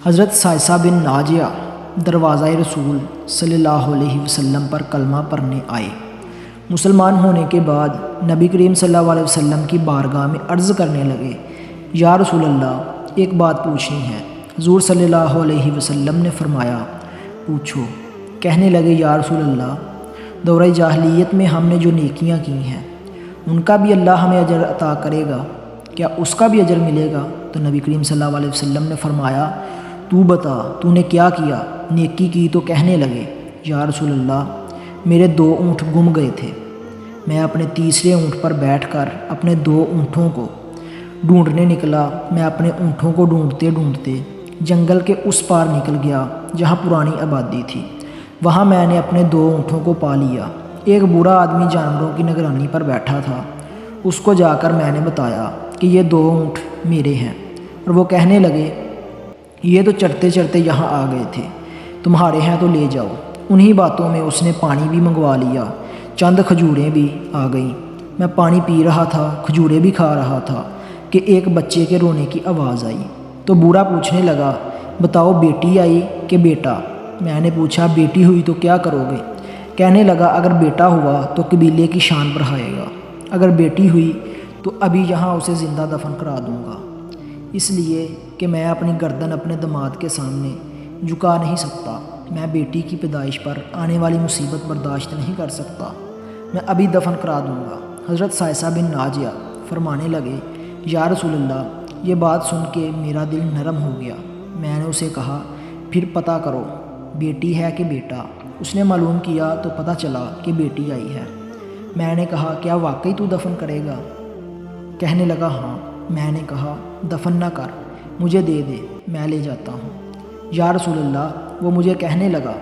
حضرت سائسہ بن ناجیہ دروازہ رسول صلی اللہ علیہ وسلم پر کلمہ پڑھنے آئے۔ مسلمان ہونے کے بعد نبی کریم صلی اللہ علیہ وسلم کی بارگاہ میں عرض کرنے لگے، یا رسول اللہ ایک بات پوچھنی ہے۔ حضور صلی اللہ علیہ وسلم نے فرمایا، پوچھو۔ کہنے لگے، یا رسول اللہ دورہ جاہلیت میں ہم نے جو نیکیاں کی ہیں ان کا بھی اللہ ہمیں اجر عطا کرے گا، کیا اس کا بھی اجر ملے گا؟ تو نبی کریم صلی اللہ علیہ وسلم نے فرمایا، تو بتا تو نے کیا کیا، نیکی کی؟ تو کہنے لگے، یا رسول اللہ میرے 2 اونٹ گم گئے تھے، میں اپنے تیسرے اونٹ پر بیٹھ کر اپنے 2 اونٹوں کو ڈھونڈنے نکلا۔ میں اپنے اونٹوں کو ڈھونڈتے ڈھونڈتے جنگل کے اس پار نکل گیا جہاں پرانی آبادی تھی، وہاں میں نے اپنے 2 اونٹوں کو پا لیا۔ ایک بوڑھا آدمی جانوروں کی نگرانی پر بیٹھا تھا، اس کو جا کر میں نے بتایا کہ یہ 2 اونٹ میرے ہیں، اور وہ کہنے لگے، یہ تو چرتے چرتے یہاں آ گئے تھے، تمہارے ہیں تو لے جاؤ۔ انہی باتوں میں اس نے پانی بھی منگوا لیا، چند کھجوریں بھی آ گئیں۔ میں پانی پی رہا تھا، کھجوریں بھی کھا رہا تھا کہ ایک بچے کے رونے کی آواز آئی۔ تو بوڑھا پوچھنے لگا، بتاؤ بیٹی آئی کہ بیٹا؟ میں نے پوچھا، بیٹی ہوئی تو کیا کرو گے؟ کہنے لگا، اگر بیٹا ہوا تو قبیلے کی شان بڑھائے گا، اگر بیٹی ہوئی تو ابھی یہاں اسے زندہ دفن کرا دوں گا، اس لیے کہ میں اپنی گردن اپنے داماد کے سامنے جھکا نہیں سکتا، میں بیٹی کی پیدائش پر آنے والی مصیبت برداشت نہیں کر سکتا، میں ابھی دفن کرا دوں گا۔ حضرت سائسہ بن ناجیہ فرمانے لگے، یا رسول اللہ یہ بات سن کے میرا دل نرم ہو گیا۔ میں نے اسے کہا، پھر پتہ کرو بیٹی ہے کہ بیٹا؟ اس نے معلوم کیا تو پتہ چلا کہ بیٹی آئی ہے۔ میں نے کہا، کیا واقعی تو دفن کرے گا؟ کہنے لگا، ہاں۔ میں نے کہا، دفن نہ کر، مجھے دے دے، میں لے جاتا ہوں۔ یا رسول اللہ وہ مجھے کہنے لگا،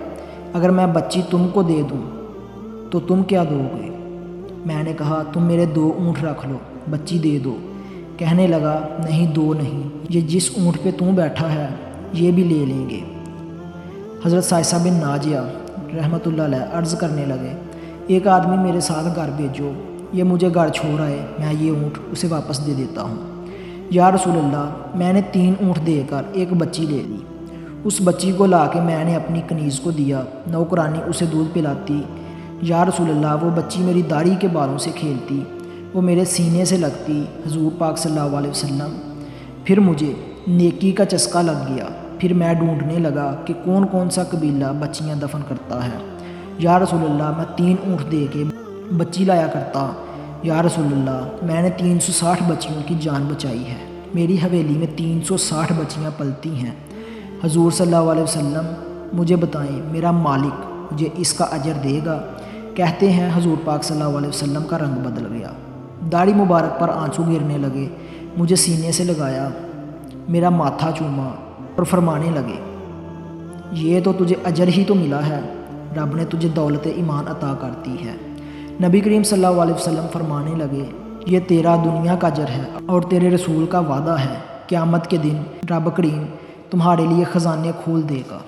اگر میں بچی تم کو دے دوں تو تم کیا دو گے؟ میں نے کہا، تم میرے 2 اونٹ رکھ لو، بچی دے دو۔ کہنے لگا، نہیں 2 نہیں، یہ جس اونٹ پہ تم بیٹھا ہے یہ بھی لے لیں گے۔ حضرت سائسہ بن ناجیہ رحمۃ اللہ علیہ عرض کرنے لگے، ایک آدمی میرے ساتھ گھر بھیجو، یہ مجھے گھر چھوڑ آئے، میں یہ اونٹ اسے واپس دے دیتا ہوں۔ یا رسول اللہ میں نے 3 اونٹ دے کر ایک بچی لے لی۔ اس بچی کو لا کے میں نے اپنی کنیز کو دیا، نوکرانی اسے دودھ پلاتی۔ یا رسول اللہ وہ بچی میری داڑھی کے بالوں سے کھیلتی، وہ میرے سینے سے لگتی۔ حضور پاک صلی اللہ علیہ وسلم پھر مجھے نیکی کا چسکا لگ گیا، پھر میں ڈھونڈنے لگا کہ کون کون سا قبیلہ بچیاں دفن کرتا ہے۔ یا رسول اللہ میں 3 اونٹ دے کے بچی لایا کرتا۔ یا رسول اللہ میں نے 360 بچیوں کی جان بچائی ہے، میری حویلی میں 360 بچیاں پلتی ہیں۔ حضور صلی اللہ علیہ وسلم مجھے بتائیں میرا مالک مجھے اس کا اجر دے گا؟ کہتے ہیں حضور پاک صلی اللہ علیہ وسلم کا رنگ بدل گیا، داڑھی مبارک پر آنسو گرنے لگے، مجھے سینے سے لگایا، میرا ماتھا چوما اور فرمانے لگے، یہ تو تجھے اجر ہی تو ملا ہے، رب نے تجھے دولت ایمان عطا کرتی ہے۔ نبی کریم صلی اللہ علیہ وسلم فرمانے لگے، یہ تیرا دنیا کا اجر ہے اور تیرے رسول کا وعدہ ہے، قیامت کے دن رب کریم تمہارے لیے خزانے کھول دے گا۔